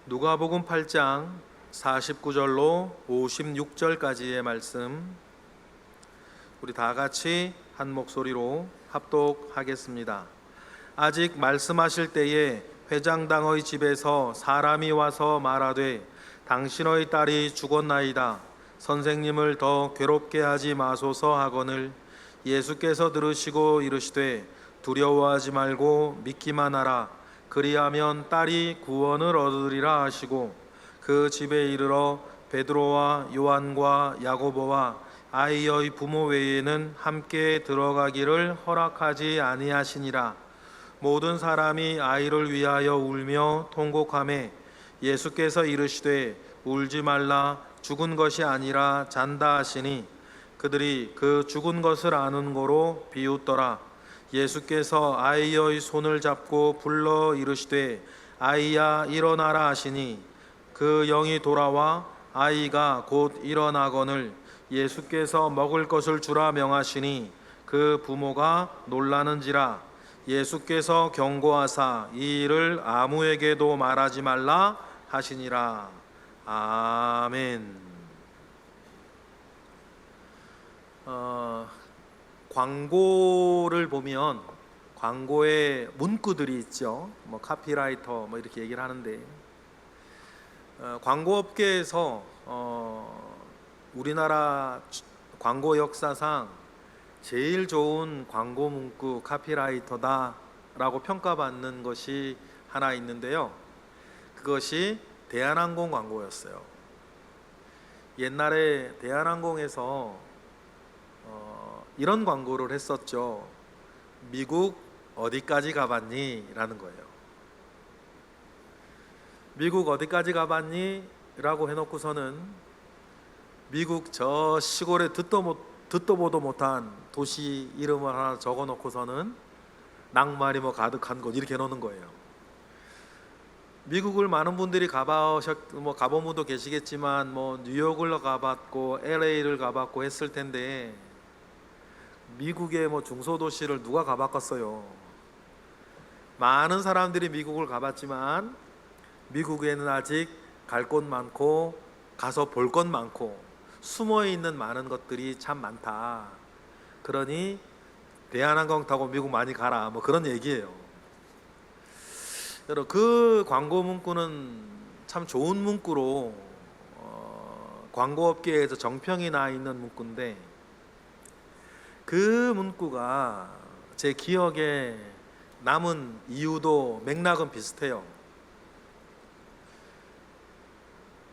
누가복음 8장 49절로 56절까지의 말씀, 우리 다 같이 한 목소리로 합독하겠습니다. 아직 말씀하실 때에 회장당의 집에서 사람이 와서 말하되 당신의 딸이 죽었나이다. 선생님을 더 괴롭게 하지 마소서 하거늘 예수께서 들으시고 이르시되 두려워하지 말고 믿기만 하라. 그리하면 딸이 구원을 얻으리라 하시고 그 집에 이르러 베드로와 요한과 야고보와 아이의 부모 외에는 함께 들어가기를 허락하지 아니하시니라. 모든 사람이 아이를 위하여 울며 통곡하매 예수께서 이르시되 울지 말라. 죽은 것이 아니라 잔다 하시니 그들이 그 죽은 것을 아는 고로 비웃더라. 예수께서 아이의 손을 잡고 불러 이르시되 아이야 일어나라 하시니 그 영이 돌아와 아이가 곧 일어나거늘 예수께서 먹을 것을 주라 명하시니 그 부모가 놀라는지라. 예수께서 경고하사 이 일을 아무에게도 말하지 말라 하시니라. 아멘. 광고를 보면 광고에 문구들이 있죠. 뭐 카피라이터 뭐 이렇게 얘기를 하는데, 광고업계에서 우리나라 광고 역사상 제일 좋은 광고 문구 카피라이터다라고 평가받는 것이 하나 있는데요. 그것이 대한항공 광고였어요. 옛날에 대한항공에서 이런 광고를 했었죠. 미국 어디까지 가봤니? 라는 거예요. 미국 어디까지 가봤니? 라고 해놓고서는 미국 저 시골에 듣도 보도 못한 도시 이름을 하나 적어놓고서는 낭만이 뭐 가득한 곳 이렇게 해놓는 거예요. 미국을 많은 분들이 가본 분도 계시겠지만 뭐 뉴욕을 가봤고 LA를 가봤고 했을 텐데, 미국의 뭐 중소도시를 누가 가봤겠어요. 많은 사람들이 미국을 가봤지만 미국에는 아직 갈 곳 많고 가서 볼 것 많고 숨어있는 많은 것들이 참 많다. 그러니 대한항공 타고 미국 많이 가라, 뭐 그런 얘기예요. 여러분, 그 광고 문구는 참 좋은 문구로 광고업계에서 정평이 나 있는 문구인데, 그 문구가 제 기억에 남은 이유도 맥락은 비슷해요.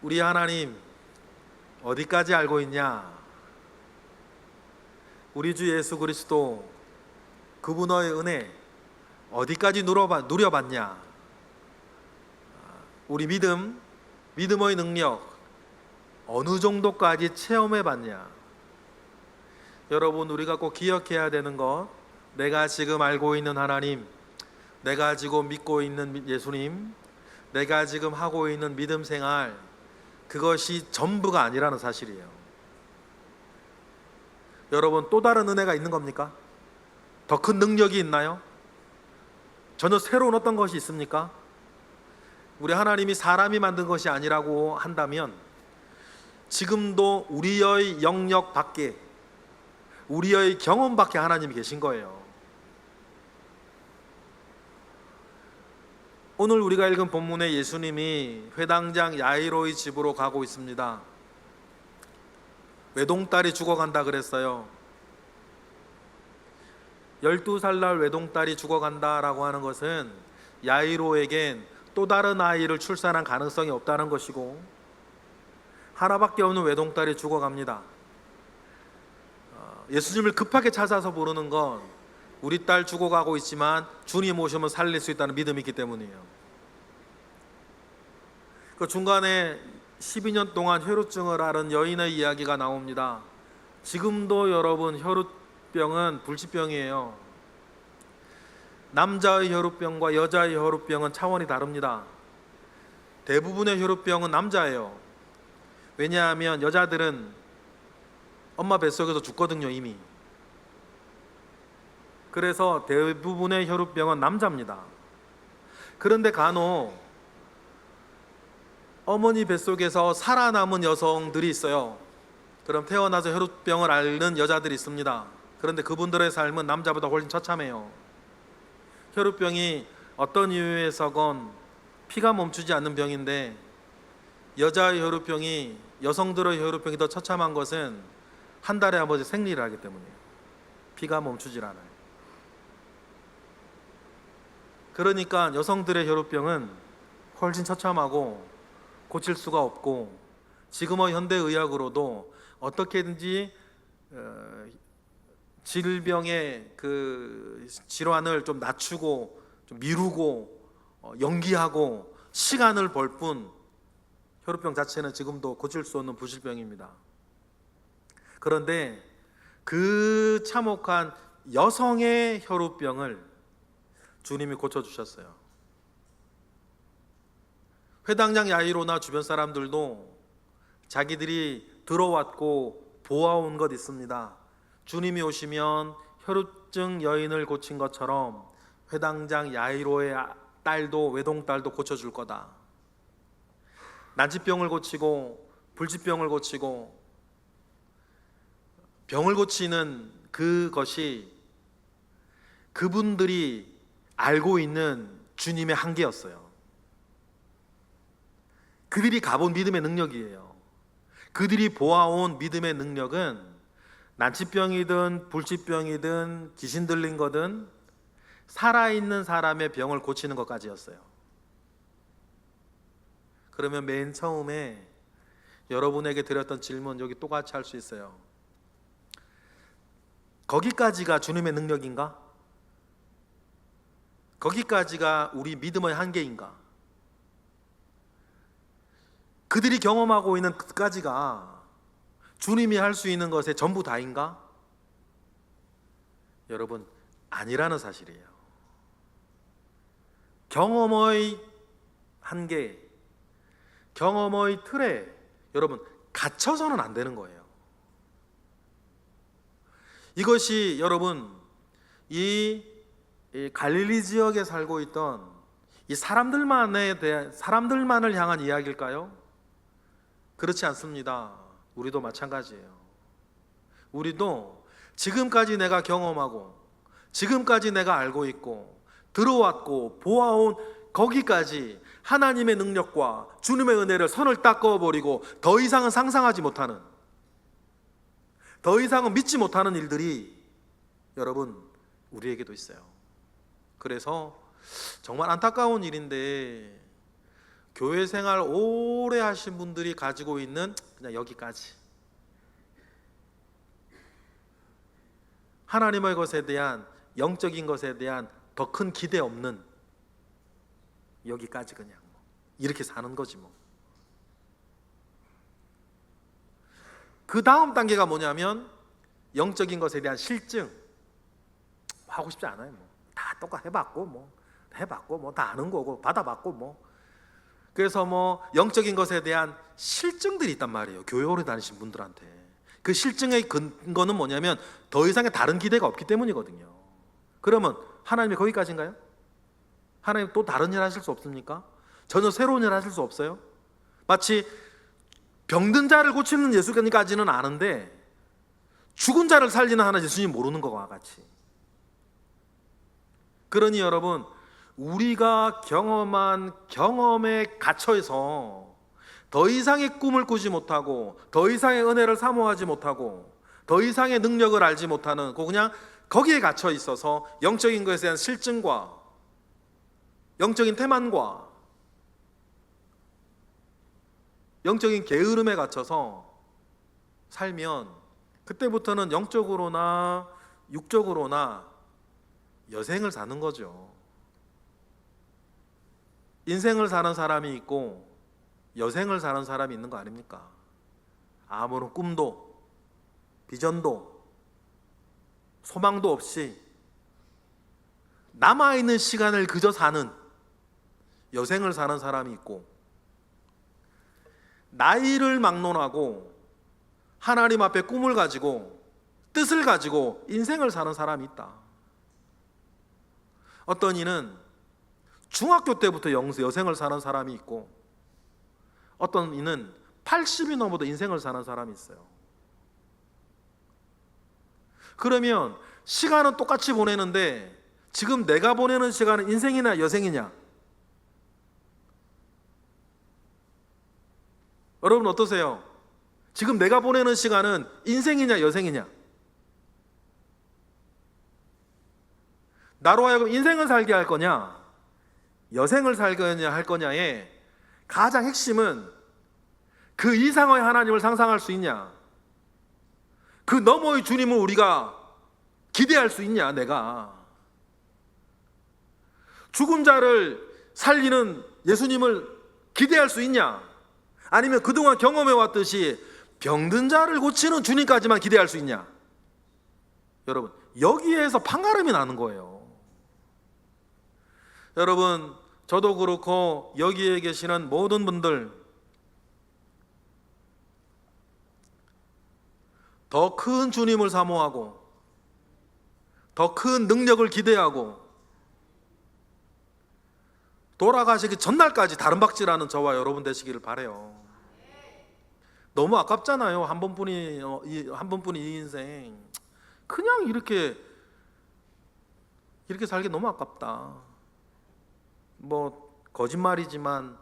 우리 하나님 어디까지 알고 있냐? 우리 주 예수 그리스도 그분의 은혜 어디까지 누려봤냐? 우리 믿음의 능력 어느 정도까지 체험해봤냐? 여러분, 우리가 꼭 기억해야 되는 것, 내가 지금 알고 있는 하나님, 내가 지금 믿고 있는 예수님, 내가 지금 하고 있는 믿음 생활, 그것이 전부가 아니라는 사실이에요. 여러분, 또 다른 은혜가 있는 겁니까? 더 큰 능력이 있나요? 전혀 새로운 어떤 것이 있습니까? 우리 하나님이 사람이 만든 것이 아니라고 한다면 지금도 우리의 영역 밖에, 우리의 경험 밖에 하나님이 계신 거예요. 오늘 우리가 읽은 본문에 예수님이 회당장 야이로의 집으로 가고 있습니다. 외동딸이 죽어간다 그랬어요. 12살 날 외동딸이 죽어간다라고 하는 것은 야이로에겐 또 다른 아이를 출산한 가능성이 없다는 것이고, 하나밖에 없는 외동딸이 죽어갑니다. 예수님을 급하게 찾아서 부르는 건 우리 딸 죽어가고 있지만 주님 오시면 살릴 수 있다는 믿음이 있기 때문이에요. 그 중간에 12년 동안 혈우증을 앓은 여인의 이야기가 나옵니다. 지금도 여러분, 혈우병은 불치병이에요. 남자의 혈우병과 여자의 혈우병은 차원이 다릅니다. 대부분의 혈우병은 남자예요. 왜냐하면 여자들은 엄마 뱃속에서 죽거든요, 이미. 그래서 대부분의 혈우병은 남자입니다. 그런데 간혹 어머니 뱃속에서 살아남은 여성들이 있어요. 그럼 태어나서 혈우병을 앓는 여자들이 있습니다. 그런데 그분들의 삶은 남자보다 훨씬 처참해요. 혈우병이 어떤 이유에서건 피가 멈추지 않는 병인데, 여자의 혈우병이, 여성들의 혈우병이 더 처참한 것은 한 달에 한 번씩 생리를 하기 때문이에요. 피가 멈추질 않아요. 그러니까 여성들의 혈우병은 훨씬 처참하고 고칠 수가 없고, 지금의 현대의학으로도 어떻게든지 질병의 그 질환을 좀 낮추고 좀 미루고 연기하고 시간을 벌 뿐, 혈우병 자체는 지금도 고칠 수 없는 부질병입니다. 그런데 그 참혹한 여성의 혈우병을 주님이 고쳐주셨어요. 회당장 야이로나 주변 사람들도 자기들이 들어왔고 보아온 것 있습니다. 주님이 오시면 혈우증 여인을 고친 것처럼 회당장 야이로의 딸도, 외동딸도 고쳐줄 거다. 난치병을 고치고 불치병을 고치고 병을 고치는 그것이 그분들이 알고 있는 주님의 한계였어요. 그들이 가본 믿음의 능력이에요. 그들이 보아온 믿음의 능력은 난치병이든 불치병이든 귀신 들린 거든 살아있는 사람의 병을 고치는 것까지였어요. 그러면 맨 처음에 여러분에게 드렸던 질문, 여기 똑같이 할 수 있어요. 거기까지가 주님의 능력인가? 거기까지가 우리 믿음의 한계인가? 그들이 경험하고 있는 그까지가 주님이 할 수 있는 것의 전부 다인가? 여러분, 아니라는 사실이에요. 경험의 한계, 경험의 틀에 여러분 갇혀서는 안 되는 거예요. 이것이 여러분 이 갈릴리 지역에 살고 있던 이 사람들만을 향한 이야기일까요? 그렇지 않습니다. 우리도 마찬가지예요. 우리도 지금까지 내가 경험하고 지금까지 내가 알고 있고 들어왔고 보아온 거기까지 하나님의 능력과 주님의 은혜를 선을 딱 그어버리고 더 이상은 상상하지 못하는, 더 이상은 믿지 못하는 일들이 여러분 우리에게도 있어요. 그래서 정말 안타까운 일인데, 교회 생활 오래 하신 분들이 가지고 있는 그냥 여기까지, 하나님의 것에 대한, 영적인 것에 대한 더 큰 기대 없는 여기까지, 그냥 이렇게 사는 거지 뭐. 그 다음 단계가 뭐냐면 영적인 것에 대한 실증. 하고 싶지 않아요. 뭐 다 똑같이 해봤고 뭐 다 아는 거고 받아봤고 뭐. 그래서 뭐 영적인 것에 대한 실증들이 있단 말이에요. 교회 오래 다니신 분들한테. 그 실증의 근거는 뭐냐면 더 이상의 다른 기대가 없기 때문이거든요. 그러면 하나님이 거기까지인가요? 하나님 또 다른 일 하실 수 없습니까? 전혀 새로운 일 하실 수 없어요? 마치 병든 자를 고치는 예수님까지는 아는데 죽은 자를 살리는 하나 예수님 모르는 것과 같이. 그러니 여러분, 우리가 경험한 경험에 갇혀서 더 이상의 꿈을 꾸지 못하고 더 이상의 은혜를 사모하지 못하고 더 이상의 능력을 알지 못하는 그냥 거기에 갇혀 있어서 영적인 것에 대한 실증과 영적인 태만과 영적인 게으름에 갇혀서 살면 그때부터는 영적으로나 육적으로나 여생을 사는 거죠. 인생을 사는 사람이 있고 여생을 사는 사람이 있는 거 아닙니까? 아무런 꿈도 비전도 소망도 없이 남아있는 시간을 그저 사는 여생을 사는 사람이 있고, 나이를 막론하고 하나님 앞에 꿈을 가지고 뜻을 가지고 인생을 사는 사람이 있다. 어떤 이는 중학교 때부터 여생을 사는 사람이 있고, 어떤 이는 80이 넘어도 인생을 사는 사람이 있어요. 그러면 시간은 똑같이 보내는데 지금 내가 보내는 시간은 인생이냐 여생이냐? 여러분 어떠세요? 지금 내가 보내는 시간은 인생이냐 여생이냐? 나로 하여금 인생을 살게 할 거냐 여생을 살게 할 거냐의 가장 핵심은 그 이상의 하나님을 상상할 수 있냐, 그 너머의 주님을 우리가 기대할 수 있냐. 내가 죽은 자를 살리는 예수님을 기대할 수 있냐, 아니면 그동안 경험해 왔듯이 병든 자를 고치는 주님까지만 기대할 수 있냐. 여러분 여기에서 판가름이 나는 거예요. 여러분 저도 그렇고 여기에 계시는 모든 분들 더 큰 주님을 사모하고 더 큰 능력을 기대하고 돌아가시기 전날까지 다른 박질하는 저와 여러분 되시기를 바라요. 너무 아깝잖아요. 한 번뿐이 이 인생 그냥 이렇게 살기 너무 아깝다. 뭐 거짓말이지만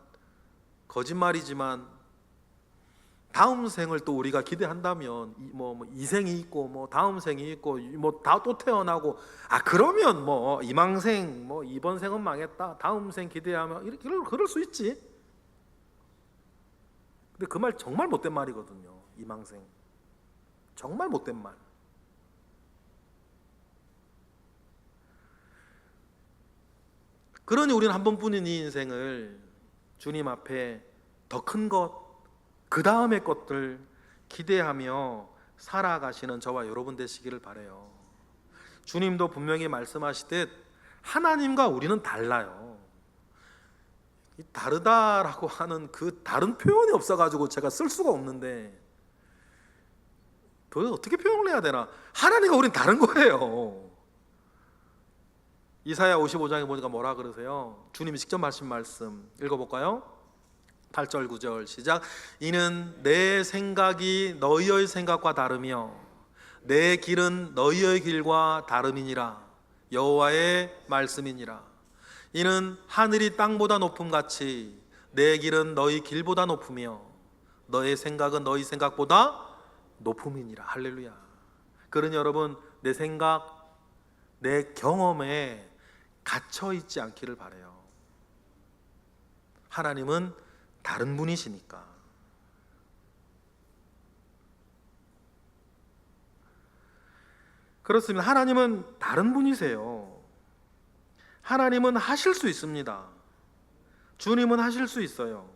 다음 생을 또 우리가 기대한다면 뭐 이생이 있고 뭐 다음 생이 있고 뭐 다 또 태어나고 그러면 뭐 이망생 뭐 이번 생은 망했다 다음 생 기대하면 이렇게 그럴 수 있지. 근데 그 말 정말 못된 말이거든요. 이망생 정말 못된 말. 그러니 우리는 한 번뿐인 이 인생을 주님 앞에 더 큰 것, 그 다음의 것들 기대하며 살아가시는 저와 여러분 되시기를 바라요. 주님도 분명히 말씀하시듯 하나님과 우리는 달라요. 다르다라고 하는 그 다른 표현이 없어가지고 제가 쓸 수가 없는데 도대체 어떻게 표현을 해야 되나. 하나님과 우리는 다른 거예요. 이사야 55장에 보니까 뭐라 그러세요? 주님이 직접 하신 말씀 읽어볼까요? 8절 9절 시작. 이는 내 생각이 너희의 생각과 다르며 내 길은 너희의 길과 다름이니라. 여호와의 말씀이니라. 이는 하늘이 땅보다 높음같이 내 길은 너희 길보다 높으며 너의 생각은 너희 생각보다 높음이니라. 할렐루야. 그러니 여러분 내 생각 내 경험에 갇혀 있지 않기를 바라요. 하나님은 다른 분이시니까. 그렇습니다. 하나님은 다른 분이세요. 하나님은 하실 수 있습니다. 주님은 하실 수 있어요.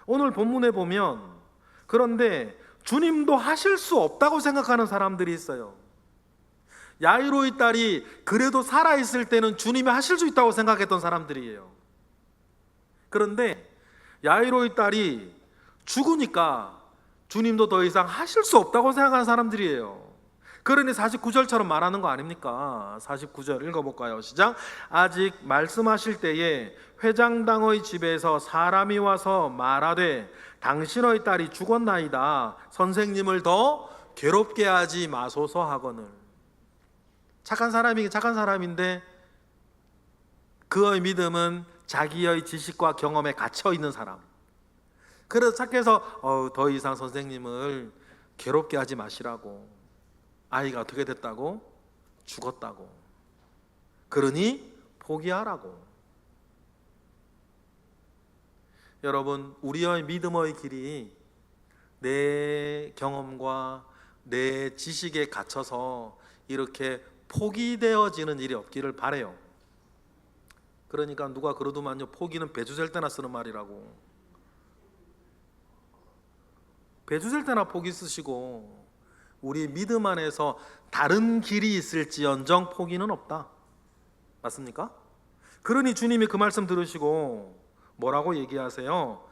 오늘 본문에 보면 그런데 주님도 하실 수 없다고 생각하는 사람들이 있어요. 야이로의 딸이 그래도 살아있을 때는 주님이 하실 수 있다고 생각했던 사람들이에요. 그런데 야이로의 딸이 죽으니까 주님도 더 이상 하실 수 없다고 생각하는 사람들이에요. 그러니 49절처럼 말하는 거 아닙니까? 49절 읽어볼까요? 시작. 아직 말씀하실 때에 회장당의 집에서 사람이 와서 말하되 당신의 딸이 죽었나이다. 선생님을 더 괴롭게 하지 마소서 하거늘. 착한 사람이긴 착한 사람인데 그의 믿음은 자기의 지식과 경험에 갇혀 있는 사람. 그래서 착해서 더 이상 선생님을 괴롭게 하지 마시라고. 아이가 어떻게 됐다고? 죽었다고. 그러니 포기하라고. 여러분 우리의 믿음의 길이 내 경험과 내 지식에 갇혀서 이렇게 포기되어지는 일이 없기를 바라요. 그러니까 누가 그러더만요. 포기는 배주 셀 때나 쓰는 말이라고. 배주 셀 때나 포기 쓰시고 우리 믿음 안에서 다른 길이 있을지언정 포기는 없다. 맞습니까? 그러니 주님이 그 말씀 들으시고 뭐라고 얘기하세요?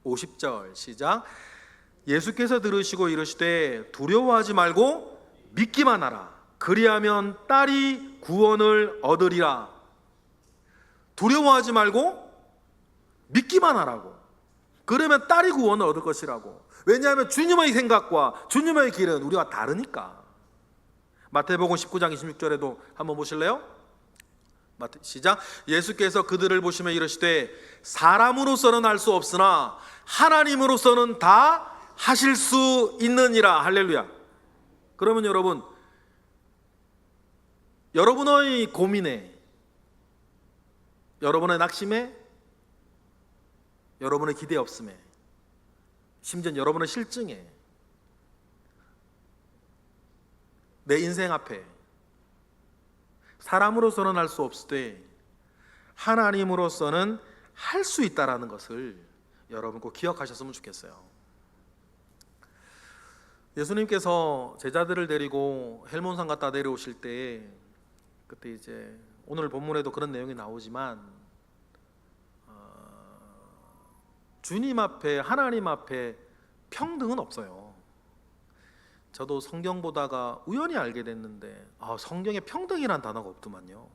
50절 시작. 예수께서 들으시고 이르시되 두려워하지 말고 믿기만 하라. 그리하면 딸이 구원을 얻으리라. 두려워하지 말고 믿기만 하라고. 그러면 딸이 구원을 얻을 것이라고. 왜냐하면 주님의 생각과 주님의 길은 우리와 다르니까. 마태복음 19장 26절에도 한번 보실래요? 시작. 예수께서 그들을 보시며 이르시되 사람으로서는 할 수 없으나 하나님으로서는 다 하실 수 있느니라. 할렐루야. 그러면 여러분, 여러분의 고민에, 여러분의 낙심에, 여러분의 기대 없음에, 심지어 여러분의 실증에, 내 인생 앞에 사람으로서는 할 수 없으되 하나님으로서는 할 수 있다라는 것을 여러분 꼭 기억하셨으면 좋겠어요. 예수님께서 제자들을 데리고 헬몬산 갔다 내려오실 때, 그때 이제 오늘 본문에도 그런 내용이 나오지만 주님 앞에, 하나님 앞에 평등은 없어요. 저도 성경 보다가 우연히 알게 됐는데 성경에 평등이란 단어가 없더만요.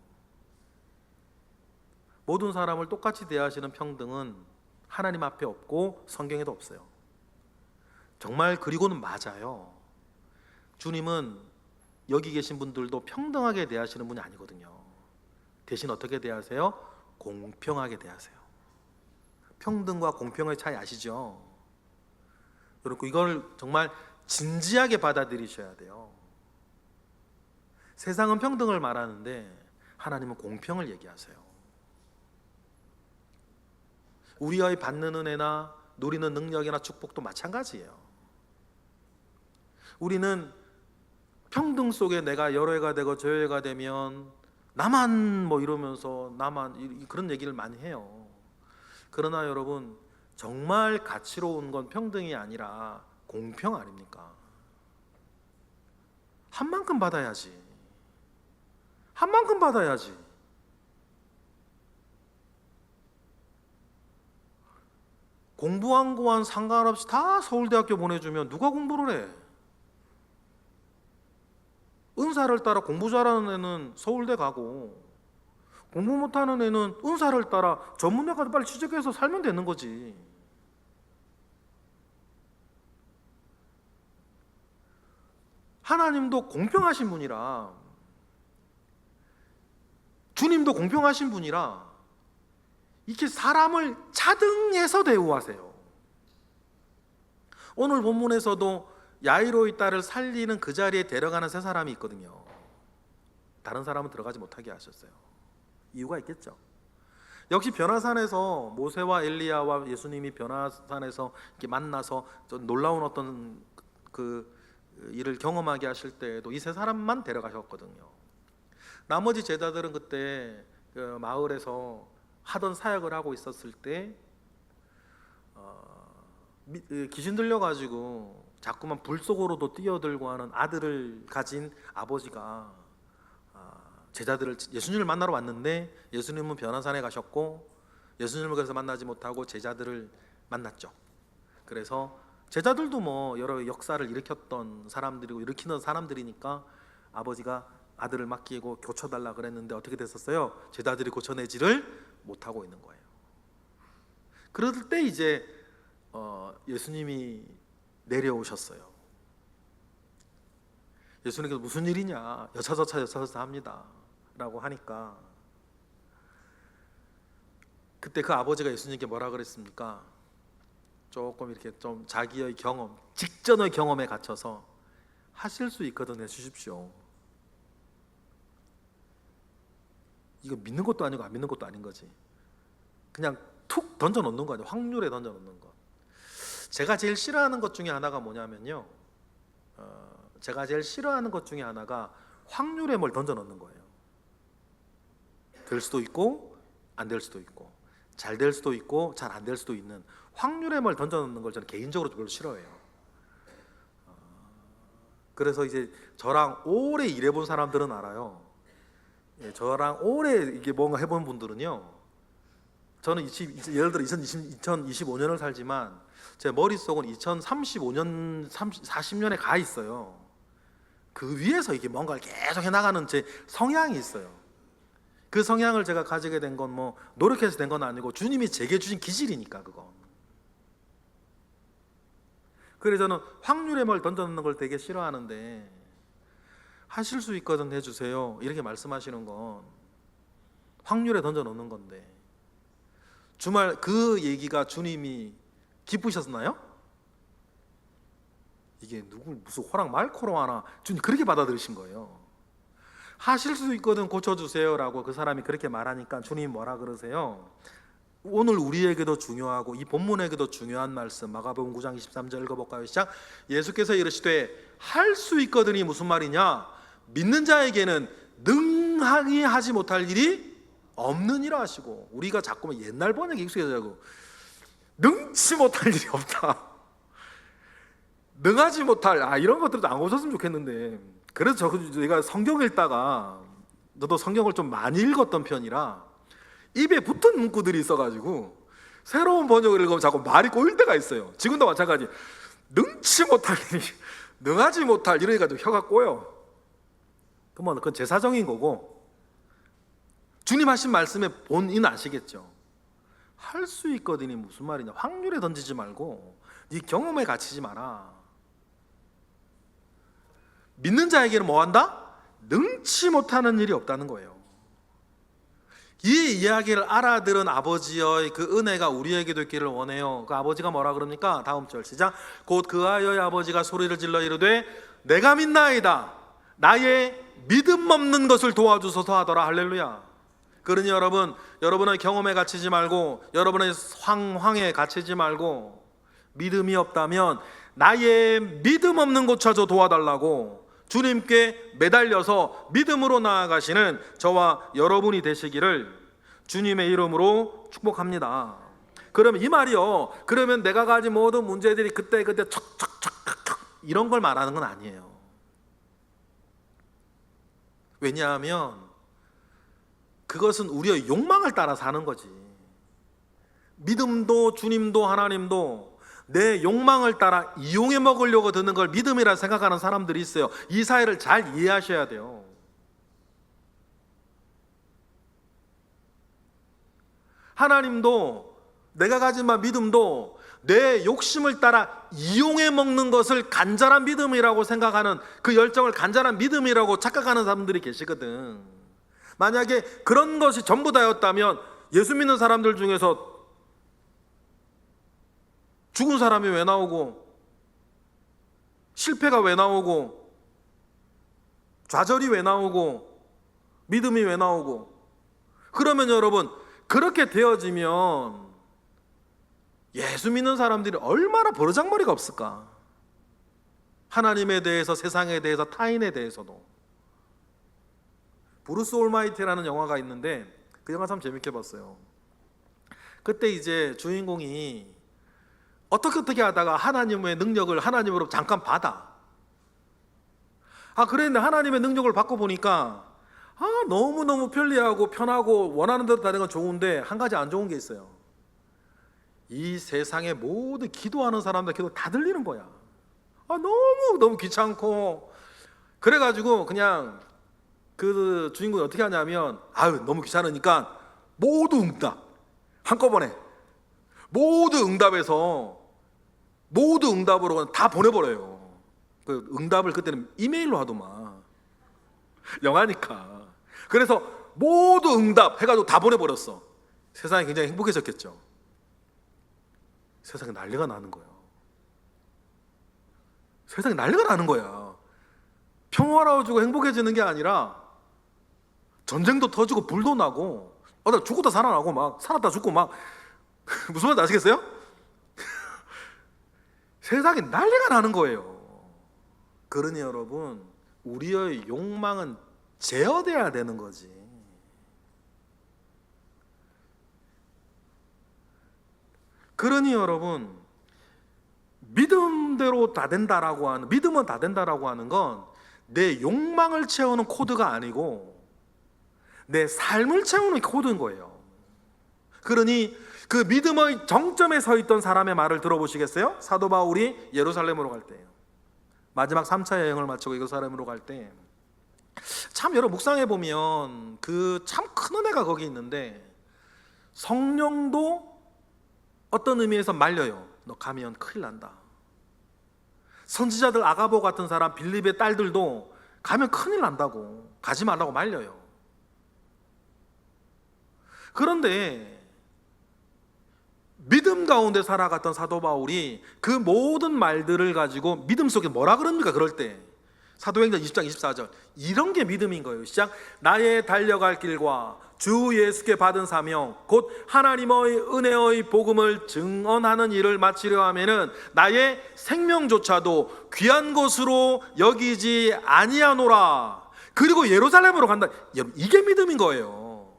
모든 사람을 똑같이 대하시는 평등은 하나님 앞에 없고 성경에도 없어요. 정말 그리고는 맞아요. 주님은 여기 계신 분들도 평등하게 대하시는 분이 아니거든요. 대신 어떻게 대하세요? 공평하게 대하세요. 평등과 공평의 차이 아시죠? 여러분, 이걸 정말 진지하게 받아들이셔야 돼요. 세상은 평등을 말하는데 하나님은 공평을 얘기하세요. 우리의 받는 은혜나 누리는 능력이나 축복도 마찬가지예요. 우리는 평등 속에 내가 여러 해가 되고 저 해가 되면 나만 뭐 이러면서 나만 그런 얘기를 많이 해요. 그러나 여러분, 정말 가치로운 건 평등이 아니라 공평 아닙니까? 한 만큼 받아야지. 한 만큼 받아야지. 공부한 거와는 상관없이 다 서울대학교 보내주면 누가 공부를 해? 은사를 따라 공부 잘하는 애는 서울대 가고 공부 못하는 애는 은사를 따라 전문대 가서 빨리 취직해서 살면 되는 거지. 하나님도 공평하신 분이라, 주님도 공평하신 분이라 이렇게 사람을 차등해서 대우하세요. 오늘 본문에서도 야이로의 딸을 살리는 그 자리에 데려가는 세 사람이 있거든요. 다른 사람은 들어가지 못하게 하셨어요. 이유가 있겠죠. 역시 변화산에서 모세와 엘리야와 예수님이 변화산에서 이렇게 만나서 좀 놀라운 어떤 그 일을 경험하게 하실 때에도 이 세 사람만 데려가셨거든요. 나머지 제자들은 그때 그 마을에서 하던 사역을 하고 있었을 때 귀신 들려가지고 자꾸만 불 속으로도 뛰어들고 하는 아들을 가진 아버지가 제자들을, 예수님을 만나러 왔는데 예수님은 변화산에 가셨고 예수님을 그래서 만나지 못하고 제자들을 만났죠. 그래서 제자들도 뭐 여러 역사를 일으켰던 사람들이고 일으키는 사람들이니까 아버지가 아들을 맡기고 고쳐달라 그랬는데 어떻게 됐었어요? 제자들이 고쳐내지를 못하고 있는 거예요. 그럴 때 이제 예수님이 내려오셨어요. 예수님께서 무슨 일이냐, 여차저차 합니다 라고 하니까 그때 그 아버지가 예수님께 뭐라 그랬습니까? 조금 이렇게 좀 자기의 경험, 직전의 경험에 갇혀서 하실 수 있거든 해주십시오. 이거 믿는 것도 아니고 안 믿는 것도 아닌 거지. 그냥 툭 던져 놓는 거 아니에요. 확률에 던져 놓는 거. 제가 제일 싫어하는 것 중에 하나가 뭐냐면요, 제가 제일 싫어하는 것 중에 하나가 확률에 뭘 던져 놓는 거예요. 될 수도 있고 안 될 수도 있고 잘 될 수도 있고 잘 안 될 수도 있는 확률에 뭘 던져 놓는 걸 저는 개인적으로 별로 싫어해요. 그래서 이제 저랑 오래 일해본 사람들은 알아요. 저랑 오래 이게 뭔가 해본 분들은요, 저는 예를 들어 2025년을 살지만 제 머릿속은 2035년, 40년에 가 있어요. 그 위에서 이게 뭔가를 계속 해나가는 제 성향이 있어요. 그 성향을 제가 가지게 된 건 뭐 노력해서 된 건 아니고 주님이 제게 주신 기질이니까 그거. 그래서 저는 확률의 뭘 던져놓는 걸 되게 싫어하는데, 하실 수 있거든 해주세요 이렇게 말씀하시는 건 확률에 던져놓는 건데, 주말 그 얘기가 주님이 기쁘셨나요? 이게 누굴 무슨 호랑 말코로 하나, 주님 그렇게 받아들이신 거예요. 하실 수 있거든 고쳐주세요 라고 그 사람이 그렇게 말하니까 주님 뭐라 그러세요? 오늘 우리에게도 중요하고 이 본문에게도 중요한 말씀, 마가복음 9장 23절 읽어볼까요? 시작. 예수께서 이르시되 할 수 있거든이 무슨 말이냐? 믿는 자에게는 능하게 하지 못할 일이 없느니라 하시고, 우리가 자꾸만 옛날 번역에 익숙해져가지고 능치 못할 일이 없다, 능하지 못할, 이런 것들도 안 고쳤으면 좋겠는데. 그래서 제가 성경 읽다가, 저도 성경을 좀 많이 읽었던 편이라 입에 붙은 문구들이 있어가지고 새로운 번역을 읽으면 자꾸 말이 꼬일 때가 있어요. 지금도 마찬가지. 능치 못할 일이, 능하지 못할 이래가지고 혀가 꼬여. 그건 제 사정인 거고, 주님 하신 말씀의 본인 아시겠죠? 할 수 있거든이 무슨 말이냐? 확률에 던지지 말고 네 경험에 갇히지 마라. 믿는 자에게는 뭐 한다? 능치 못하는 일이 없다는 거예요. 이 이야기를 알아들은 아버지의 그 은혜가 우리에게도 있기를 원해요. 그 아버지가 뭐라 그럽니까? 다음 절 시작. 곧 그 아이의 아버지가 소리를 질러 이르되 내가 믿나이다, 나의 믿음 없는 것을 도와주소서 하더라. 할렐루야. 그러니 여러분의 경험에 갇히지 말고, 여러분의 황황에 갇히지 말고, 믿음이 없다면 나의 믿음 없는 것 찾아 도와달라고 주님께 매달려서 믿음으로 나아가시는 저와 여러분이 되시기를 주님의 이름으로 축복합니다. 그러면 이 말이요, 그러면 내가 가진 모든 문제들이 그때 척척척척 이런 걸 말하는 건 아니에요. 왜냐하면 그것은 우리의 욕망을 따라 사는 거지. 믿음도 주님도 하나님도 내 욕망을 따라 이용해 먹으려고 드는 걸 믿음이라 생각하는 사람들이 있어요. 이 사회를 잘 이해하셔야 돼요. 하나님도, 내가 가진 믿음도 내 욕심을 따라 이용해 먹는 것을 간절한 믿음이라고 생각하는, 그 열정을 간절한 믿음이라고 착각하는 사람들이 계시거든. 만약에 그런 것이 전부 다였다면 예수 믿는 사람들 중에서 죽은 사람이 왜 나오고, 실패가 왜 나오고, 좌절이 왜 나오고, 믿음이 왜 나오고. 그러면 여러분, 그렇게 되어지면 예수 믿는 사람들이 얼마나 버르장머리가 없을까. 하나님에 대해서, 세상에 대해서, 타인에 대해서도. 브루스 올마이티라는 영화가 있는데 그 영화 참 재밌게 봤어요. 그때 이제 주인공이 어떻게 하다가 하나님의 능력을 하나님으로 잠깐 받아. 그랬는데 하나님의 능력을 받고 보니까 너무너무 편리하고 편하고 원하는 대로 다는 건 좋은데 한 가지 안 좋은 게 있어요. 이 세상의 모든 기도하는 사람들 기도 다 들리는 거야. 너무 귀찮고. 그래가지고 그냥 그 주인공이 어떻게 하냐면, 너무 귀찮으니까 모두 응답, 한꺼번에 모두 응답해서 모두 응답으로 다 보내버려요. 그 응답을 그때는 이메일로 하더만, 영화니까. 그래서 모두 응답 해가지고 다 보내버렸어. 세상이 굉장히 행복해졌겠죠. 세상에 난리가 나는 거예요. 세상에 난리가 나는 거야. 평화로워지고 행복해지는 게 아니라 전쟁도 터지고 불도 나고, 죽었다 살아나고 막 살았다 죽고 막 무슨 말인지 아시겠어요? 세상에 난리가 나는 거예요. 그러니 여러분, 우리의 욕망은 제어돼야 되는 거지. 그러니 여러분, 믿음대로 다 된다라고 하는, 믿음은 다 된다라고 하는 건 내 욕망을 채우는 코드가 아니고 내 삶을 채우는 코드인 거예요. 그러니 그 믿음의 정점에 서 있던 사람의 말을 들어보시겠어요? 사도 바울이 예루살렘으로 갈 때예요. 마지막 3차 여행을 마치고 예루살렘으로 갈 때, 참 여러분 묵상해 보면 그 참 큰 은혜가 거기 있는데, 성령도 어떤 의미에서 말려요. 너 가면 큰일 난다. 선지자들 아가보 같은 사람, 빌립의 딸들도 가면 큰일 난다고, 가지 말라고 말려요. 그런데 믿음 가운데 살아갔던 사도 바울이 그 모든 말들을 가지고 믿음 속에 뭐라 그럽니까? 그럴 때 사도행전 20장 24절, 이런 게 믿음인 거예요. 시작. 나의 달려갈 길과 주 예수께 받은 사명 곧 하나님의 은혜의 복음을 증언하는 일을 마치려 하면은 나의 생명조차도 귀한 것으로 여기지 아니하노라. 그리고 예루살렘으로 간다. 여러분, 이게 믿음인 거예요.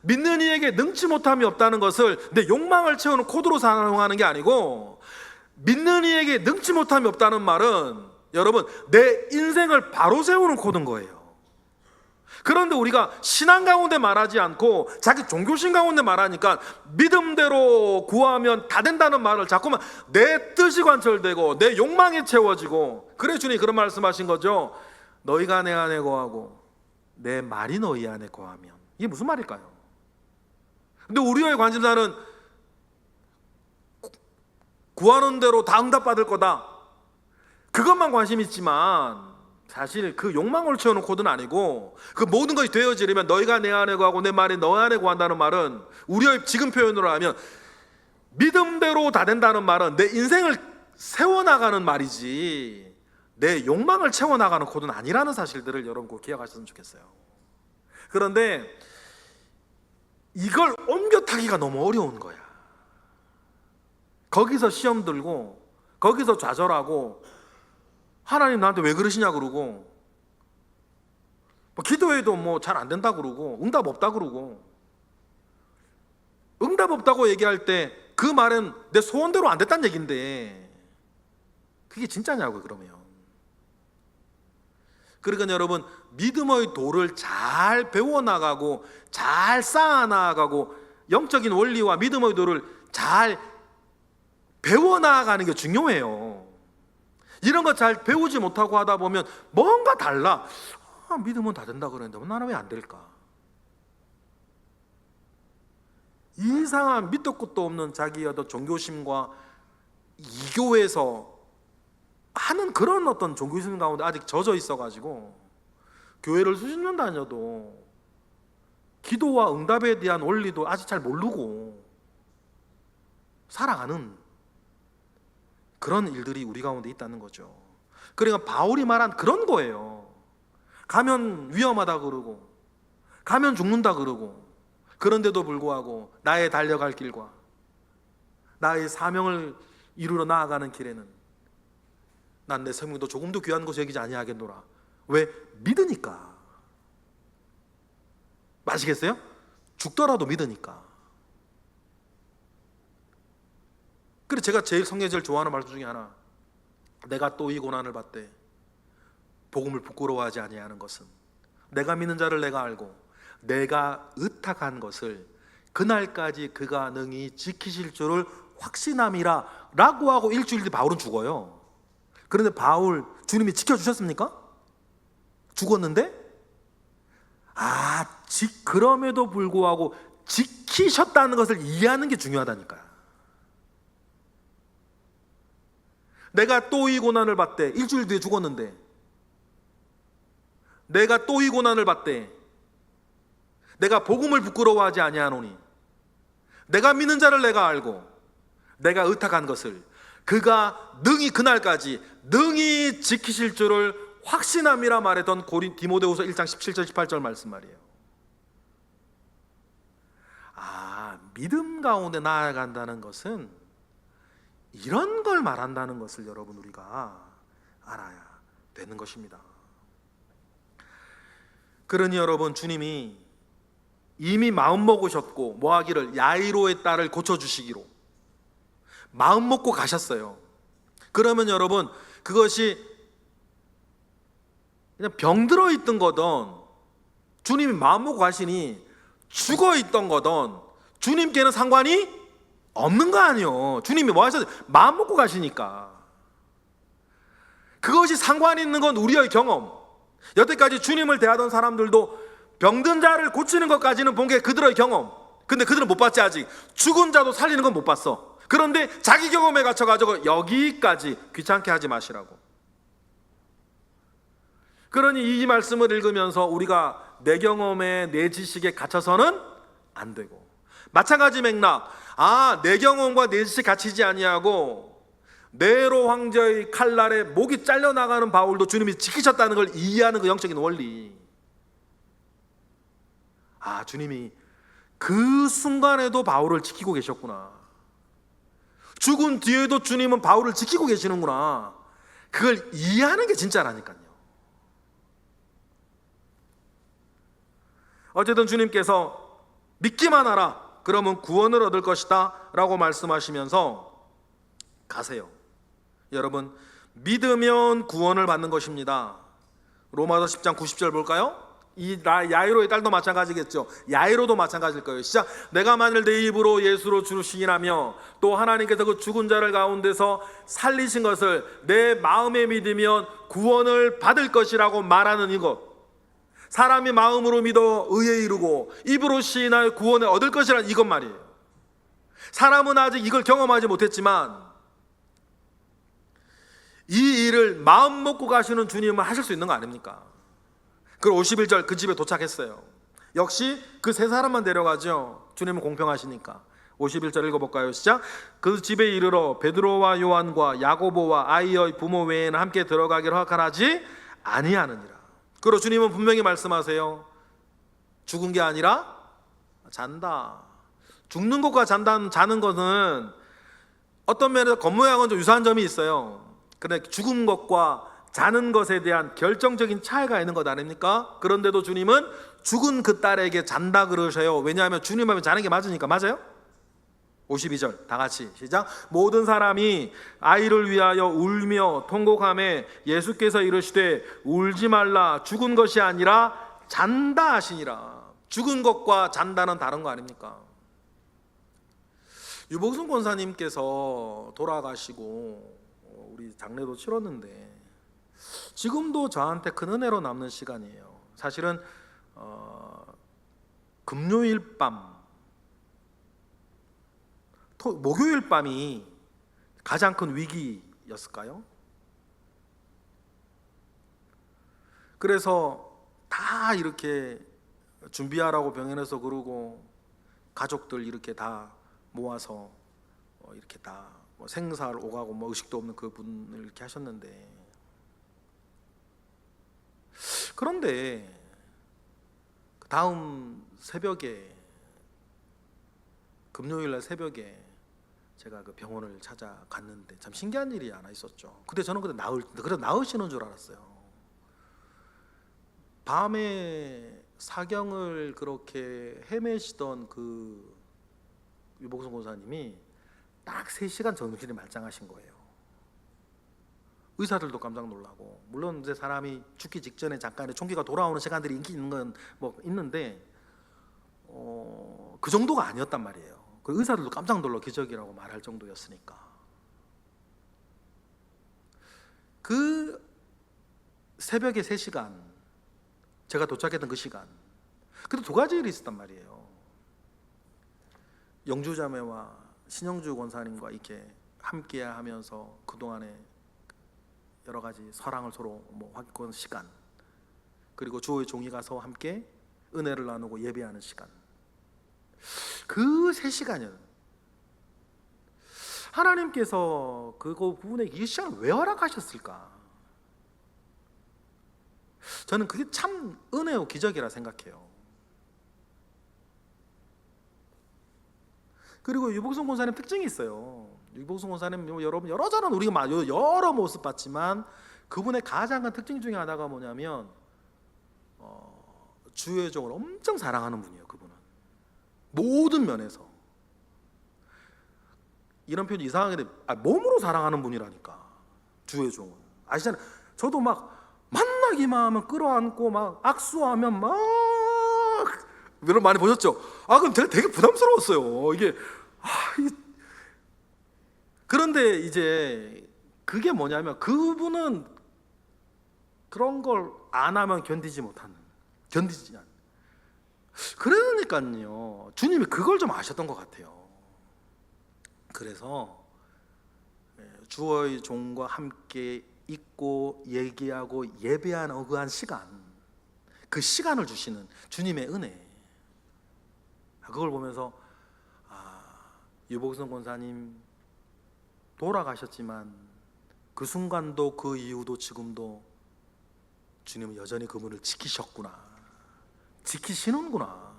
믿는 이에게 능치 못함이 없다는 것을 내 욕망을 채우는 코드로 사용하는 게 아니고, 믿는 이에게 능치 못함이 없다는 말은 여러분, 내 인생을 바로 세우는 코드인 거예요. 그런데 우리가 신앙 가운데 말하지 않고 자기 종교심 가운데 말하니까 믿음대로 구하면 다 된다는 말을 자꾸만 내 뜻이 관철되고 내 욕망이 채워지고, 그래 주님이 그런 말씀하신 거죠. 너희가 내 안에 거하고 내 말이 너희 안에 거하면. 이게 무슨 말일까요? 근데 우리의 관심사는 구하는 대로 다 응답받을 거다, 그것만 관심 있지만 사실 그 욕망을 채우는 코드는 아니고, 그 모든 것이 되어지려면 너희가 내 안에 거하고 내 말이 너 안에 거한다는 말은, 우리의 지금 표현으로 하면 믿음대로 다 된다는 말은 내 인생을 세워나가는 말이지 내 욕망을 채워나가는 코드는 아니라는 사실들을 여러분 꼭 기억하셨으면 좋겠어요. 그런데 이걸 옮겨 타기가 너무 어려운 거야. 거기서 시험 들고 거기서 좌절하고 하나님 나한테 왜 그러시냐 그러고, 기도해도 뭐 잘 안 된다 그러고, 응답 없다 그러고, 응답 없다고 얘기할 때 그 말은 내 소원대로 안 됐다는 얘기인데 그게 진짜냐고요. 그러면 그러니까 여러분, 믿음의 도를 잘 배워나가고 잘 쌓아나가고 영적인 원리와 믿음의 도를 잘 배워나가는 게 중요해요. 이런 거 잘 배우지 못하고 하다 보면 뭔가 달라. 믿음은 다 된다 그랬는데 나는 왜 안 될까? 이상한 밑도 끝도 없는 자기의 어떤 종교심과 이교에서 하는 그런 어떤 종교심 가운데 아직 젖어 있어가지고 교회를 수십 년 다녀도 기도와 응답에 대한 원리도 아직 잘 모르고 살아가는 그런 일들이 우리 가운데 있다는 거죠. 그러니까 바울이 말한 그런 거예요. 가면 위험하다 그러고 가면 죽는다 그러고, 그런데도 불구하고 나의 달려갈 길과 나의 사명을 이루러 나아가는 길에는 난 내 생명도 조금도 귀한 것을 여기지 아니하겠노라. 왜? 믿으니까. 아시겠어요? 죽더라도 믿으니까. 그래서 제가 제일 성경에 좋아하는 말씀 중에 하나, 내가 또 이 고난을 받되 복음을 부끄러워하지 아니하는 것은 내가 믿는 자를 내가 알고 내가 의탁한 것을 그날까지 그가 능히 지키실 줄을 확신함이라 라고 하고 일주일 뒤 바울은 죽어요. 그런데 바울 주님이 지켜주셨습니까? 죽었는데 그럼에도 불구하고 지키셨다는 것을 이해하는 게 중요하다니까요. 내가 또 이 고난을 받되, 일주일 뒤에 죽었는데 내가 또 이 고난을 받되 내가 복음을 부끄러워하지 아니하노니 내가 믿는 자를 내가 알고 내가 의탁한 것을 그가 능히 그날까지 능히 지키실 줄을 확신함이라 말했던 디모데후서 1장 17절 18절 말씀 말이에요. 믿음 가운데 나아간다는 것은 이런 걸 말한다는 것을 여러분 우리가 알아야 되는 것입니다. 그러니 여러분, 주님이 이미 마음 먹으셨고 뭐 하기를, 야이로의 딸을 고쳐주시기로 마음 먹고 가셨어요. 그러면 여러분, 그것이 그냥 병들어 있던 거든 주님이 마음 먹고 가시니 죽어 있던 거든 주님께는 상관이 없는 거 아니에요. 주님이 뭐 하셨어요? 마음 먹고 가시니까. 그것이 상관 있는 건 우리의 경험. 여태까지 주님을 대하던 사람들도 병든 자를 고치는 것까지는 본 게 그들의 경험. 근데 그들은 못 봤지. 아직 죽은 자도 살리는 건 못 봤어. 그런데 자기 경험에 갇혀가지고 여기까지 귀찮게 하지 마시라고. 그러니 이 말씀을 읽으면서 우리가 내 경험에 내 지식에 갇혀서는 안 되고, 마찬가지 맥락, 내 경험과 내 지식 갇히지 아니하고 네로 황제의 칼날에 목이 잘려나가는 바울도 주님이 지키셨다는 걸 이해하는 그 영적인 원리. 주님이 그 순간에도 바울을 지키고 계셨구나. 죽은 뒤에도 주님은 바울을 지키고 계시는구나. 그걸 이해하는 게 진짜라니까요. 어쨌든 주님께서 믿기만 하라, 그러면 구원을 얻을 것이다 라고 말씀하시면서 가세요. 여러분, 믿으면 구원을 받는 것입니다. 로마서 10장 90절 볼까요? 이 야이로의 딸도 마찬가지겠죠. 야이로도 마찬가지일 거예요. 시작. 내가 만일 내 입으로 예수로 주를 시인하며 또 하나님께서 그 죽은 자를 가운데서 살리신 것을 내 마음에 믿으면 구원을 받을 것이라고 말하는 이것, 사람이 마음으로 믿어 의에 이르고 입으로 시인하여 구원을 얻을 것이라는 이것 말이에요. 사람은 아직 이걸 경험하지 못했지만 이 일을 마음 먹고 가시는 주님은 하실 수 있는 거 아닙니까? 그리고 51절 그 집에 도착했어요. 역시 그 세 사람만 데려가죠. 주님은 공평하시니까. 51절 읽어볼까요? 시작. 그 집에 이르러 베드로와 요한과 야고보와 아이의 부모 외에는 함께 들어가기를 허락하지 아니하느니라. 그리고 주님은 분명히 말씀하세요. 죽은 게 아니라 잔다. 죽는 것과 자는 것은 어떤 면에서 겉모양은 좀 유사한 점이 있어요. 그런데 죽은 것과 자는 것에 대한 결정적인 차이가 있는 것 아닙니까? 그런데도 주님은 죽은 그 딸에게 잔다 그러셔요. 왜냐하면 주님 하면 자는 게 맞으니까. 맞아요? 52절 다 같이 시작. 모든 사람이 아이를 위하여 울며 통곡하며 예수께서 이르시되 울지 말라, 죽은 것이 아니라 잔다 하시니라. 죽은 것과 잔다는 다른 거 아닙니까? 유복순 권사님께서 돌아가시고 우리 장례도 치렀는데 지금도 저한테 큰 은혜로 남는 시간이에요. 사실은 금요일 밤, 목요일 밤이 가장 큰 위기였을까요? 그래서 다 이렇게 준비하라고 병원에서 그러고 가족들 이렇게 다 모아서 이렇게 다 생사를 오가고 의식도 없는 그분을 이렇게 하셨는데, 그런데 그 다음 새벽에, 금요일날 새벽에 제가 그 병원을 찾아갔는데 참 신기한 일이 하나 있었죠. 근데 저는 그때 그래도 나으시는 줄 알았어요. 밤에 사경을 그렇게 헤매시던 그 유복순 권사님이 딱 3시간 정신이 말짱하신 거예요. 의사들도 깜짝 놀라고, 물론 이제 사람이 죽기 직전에 잠깐의 총기가 돌아오는 시간들이 있는 건 뭐 있는데 그 정도가 아니었단 말이에요. 그 의사들도 깜짝 놀라 기적이라고 말할 정도였으니까. 그 새벽에 3시간, 제가 도착했던 그 시간, 근데 2가지 일이 있었단 말이에요. 영주자매와 신영주 권사님과 이렇게 함께 하면서 그동안에 여러 가지 사랑을 서로 확인하는 시간, 그리고 주의 종이 가서 함께 은혜를 나누고 예배하는 시간, 그 3시간은 하나님께서 그 부분에 이 시간을 왜 허락하셨을까? 저는 그게 참 은혜요 기적이라 생각해요. 그리고 유복순 권사님 특징이 있어요. 유복순 권사님 여러분 여러저런 우리가 여러 모습 봤지만 그분의 가장 큰 특징 중에 하나가 뭐냐면 주의 종을 엄청 사랑하는 분이에요. 그분은 모든 면에서. 이런 표현이 이상하게 몸으로 사랑하는 분이라니까. 주의 종은 아시잖아요. 저도 막 만나기만 하면 끌어안고 막 악수하면 막 여러분 많이 보셨죠? 그럼 제가 되게 부담스러웠어요. 이게 그런데 이제 그게 뭐냐면 그분은 그런 걸 안 하면 견디지 않는. 그러니까요. 주님이 그걸 좀 아셨던 것 같아요. 그래서 주의 종과 함께 있고 얘기하고 예배하는 그 한 시간, 그 시간을 주시는 주님의 은혜, 그걸 보면서 유복선 권사님 돌아가셨지만 그 순간도 그 이후도 지금도 주님은 여전히 그분을 지키셨구나, 지키시는구나,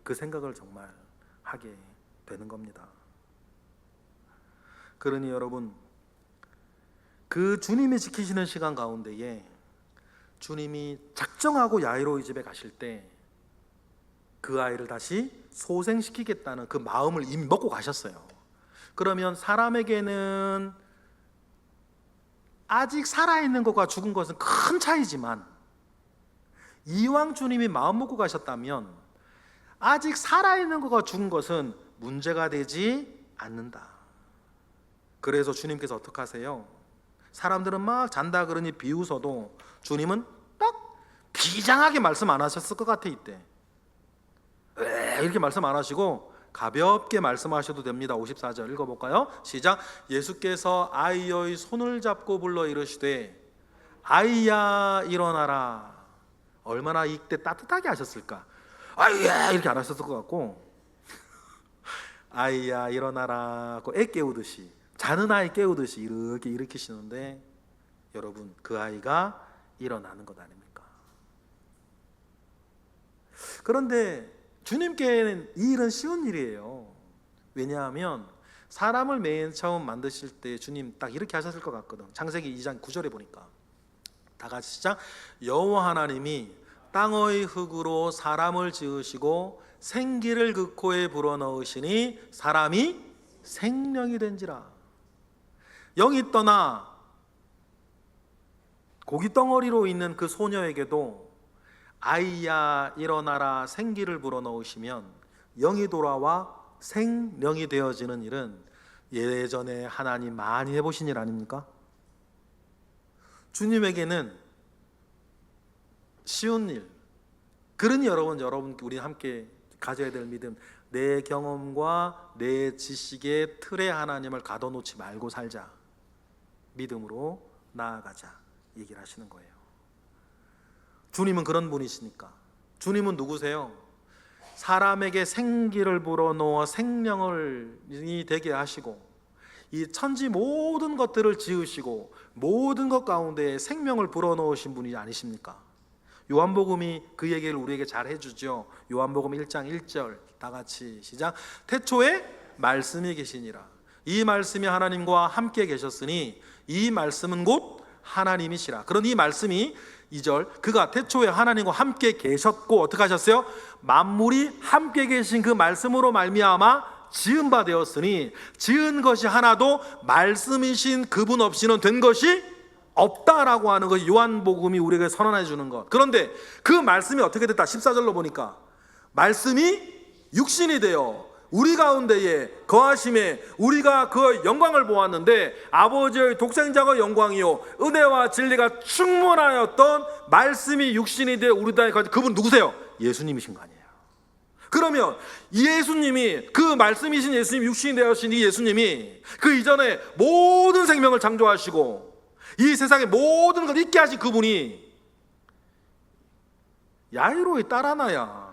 그 생각을 정말 하게 되는 겁니다. 그러니 여러분, 그 주님이 지키시는 시간 가운데에 주님이 작정하고 야이로의 집에 가실 때 그 아이를 다시 소생시키겠다는 그 마음을 이미 먹고 가셨어요. 그러면 사람에게는 아직 살아있는 것과 죽은 것은 큰 차이지만, 이왕 주님이 마음 먹고 가셨다면 아직 살아있는 것과 죽은 것은 문제가 되지 않는다. 그래서 주님께서 어떻게 하세요? 사람들은 막 잔다 그러니 비웃어도 주님은 딱 비장하게 말씀 안 하셨을 것 같아. 이때 이렇게 말씀 안 하시고 가볍게 말씀하셔도 됩니다. 54절 읽어볼까요? 시작. 예수께서 아이의 손을 잡고 불러 이르시되 아이야 일어나라. 얼마나 이때 따뜻하게 하셨을까? 아이야 이렇게 안 하셨을 것 같고, 아이야 일어나라 애 깨우듯이, 자는 아이 깨우듯이 이렇게 일으키시는데, 여러분 그 아이가 일어나는 것 아닙니까? 그런데 주님께는 이 일은 쉬운 일이에요. 왜냐하면 사람을 맨 처음 만드실 때 주님 딱 이렇게 하셨을 것 같거든. 창세기 2장 9절에 보니까 다 같이 시작. 여호와 하나님이 땅의 흙으로 사람을 지으시고 생기를 그 코에 불어넣으시니 사람이 생명이 된지라. 영이 떠나 고기 덩어리로 있는 그 소녀에게도 아이야 일어나라 생기를 불어넣으시면 영이 돌아와 생명이 되어지는 일은 예전에 하나님 많이 해보신 일 아닙니까? 주님에게는 쉬운 일. 그러니 여러분 우리 함께 가져야 될 믿음, 내 경험과 내 지식의 틀에 하나님을 가둬놓지 말고 살자, 믿음으로 나아가자 얘기를 하시는 거예요. 주님은 그런 분이시니까. 주님은 누구세요? 사람에게 생기를 불어넣어 생명을 되게 하시고, 이 천지 모든 것들을 지으시고 모든 것 가운데 생명을 불어넣으신 분이 아니십니까? 요한복음이 그 얘기를 우리에게 잘 해주죠. 요한복음 1장 1절 다 같이 시작. 태초에 말씀이 계시니라. 이 말씀이 하나님과 함께 계셨으니 이 말씀은 곧 하나님이시라. 그런 이 말씀이 2절, 그가 태초에 하나님과 함께 계셨고 어떻게 하셨어요? 만물이 함께 계신 그 말씀으로 말미암아 지은 바 되었으니 지은 것이 하나도 말씀이신 그분 없이는 된 것이 없다라고 하는 것이 요한복음이 우리에게 선언해 주는 것. 그런데 그 말씀이 어떻게 됐다? 14절로 보니까 말씀이 육신이 되어 우리 가운데에 거하심에 우리가 그 영광을 보았는데 아버지의 독생자의 영광이요 은혜와 진리가 충만하였던 말씀이 육신이 되어 우리 가운데 거하신 그분 누구세요? 예수님이신 거 아니에요? 그러면 예수님이, 그 말씀이신 예수님, 육신이 되어신 이 예수님이 그 이전에 모든 생명을 창조하시고 이 세상의 모든 걸 있게 하신 그분이 야이로의 딸 하나야.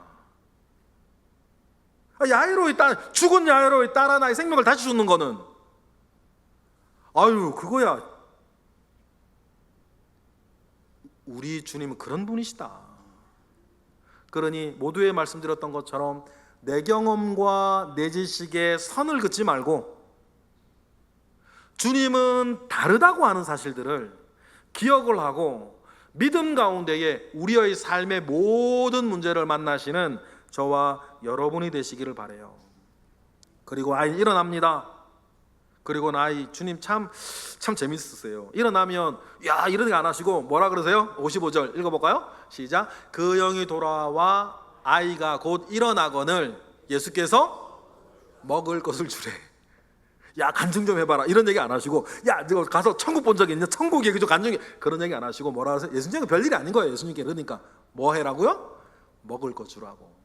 야이로의 딸, 죽은 야이로의 딸 하나의 생명을 다시 주는 거는 그거야. 우리 주님은 그런 분이시다. 그러니 모두에 말씀드렸던 것처럼 내 경험과 내 지식에 선을 긋지 말고 주님은 다르다고 하는 사실들을 기억을 하고 믿음 가운데에 우리의 삶의 모든 문제를 만나시는 저와 여러분이 되시기를 바라요. 그리고 아이 일어납니다. 그리고 아이 주님 참 재밌으세요. 일어나면 이런 거 안 하시고 뭐라 그러세요? 55절 읽어볼까요? 시작. 그 영이 돌아와 아이가 곧 일어나거늘 예수께서 먹을 것을 주래. 간증 좀 해봐라 이런 얘기 안 하시고, 너 가서 천국 본 적 있냐? 천국 얘기 좀 간증해. 그런 얘기 안 하시고 뭐라 하세요? 예수님께 별일이 아닌 거예요. 예수님께. 그러니까 뭐 해라고요? 먹을 것 주라고.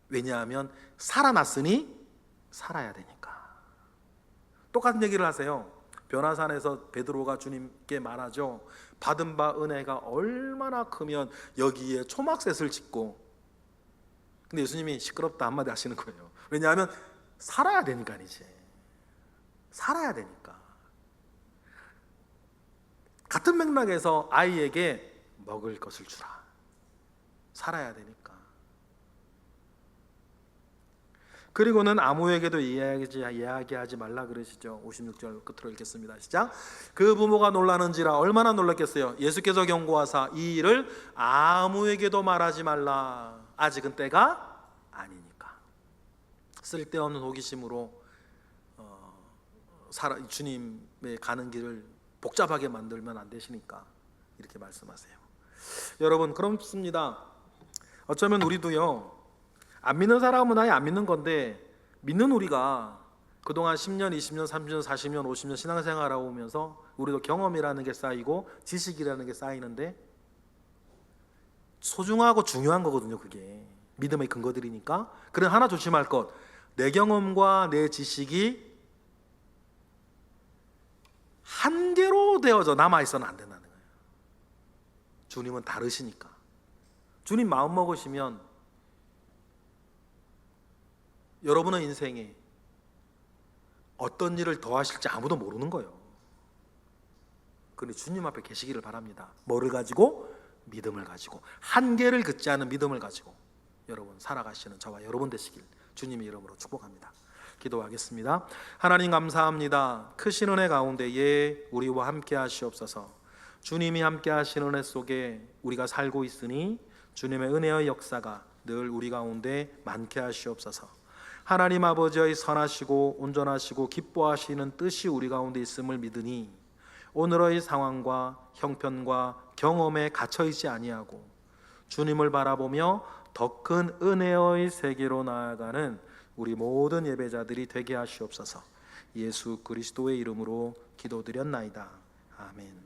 왜냐하면 살아났으니 살아야 되니까. 똑같은 얘기를 하세요. 변화산에서 베드로가 주님께 말하죠. 받은 바 은혜가 얼마나 크면 여기에 초막셋을 짓고. 근데 예수님이 시끄럽다 한마디 하시는 거예요. 왜냐하면 살아야 되니까. 이제 살아야 되니까. 같은 맥락에서 아이에게 먹을 것을 주라. 살아야 되니까. 그리고는 아무에게도 이야기하지 말라 그러시죠. 56절 끝으로 읽겠습니다. 시작. 그 부모가 놀라는지라. 얼마나 놀랐겠어요. 예수께서 경고하사 이 일을 아무에게도 말하지 말라. 아직은 때가 아니니까. 쓸데없는 호기심으로 주님의 가는 길을 복잡하게 만들면 안 되시니까 이렇게 말씀하세요. 여러분, 그렇습니다. 어쩌면 우리도요, 안 믿는 사람은 아예 안 믿는 건데, 믿는 우리가 그동안 10년, 20년, 30년, 40년, 50년 신앙생활하고 오면서 우리도 경험이라는 게 쌓이고 지식이라는 게 쌓이는데, 소중하고 중요한 거거든요. 그게 믿음의 근거들이니까. 그래, 하나 조심할 것, 내 경험과 내 지식이 한계로 되어져 남아있어는 안 된다는 거예요. 주님은 다르시니까. 주님 마음 먹으시면 여러분의 인생에 어떤 일을 더하실지 아무도 모르는 거예요. 그런데 주님 앞에 계시기를 바랍니다. 뭐를 가지고? 믿음을 가지고, 한계를 긋지 않은 믿음을 가지고 여러분 살아가시는 저와 여러분 되시길 주님의 이름으로 축복합니다. 기도하겠습니다. 하나님 감사합니다. 크신 은혜 가운데에 우리와 함께 하시옵소서. 주님이 함께 하시는 은혜 속에 우리가 살고 있으니 주님의 은혜의 역사가 늘 우리 가운데 많게 하시옵소서. 하나님 아버지의 선하시고 온전하시고 기뻐하시는 뜻이 우리 가운데 있음을 믿으니 오늘의 상황과 형편과 경험에 갇혀있지 아니하고 주님을 바라보며 더 큰 은혜의 세계로 나아가는 우리 모든 예배자들이 되게 하시옵소서. 예수 그리스도의 이름으로 기도드렸나이다. 아멘.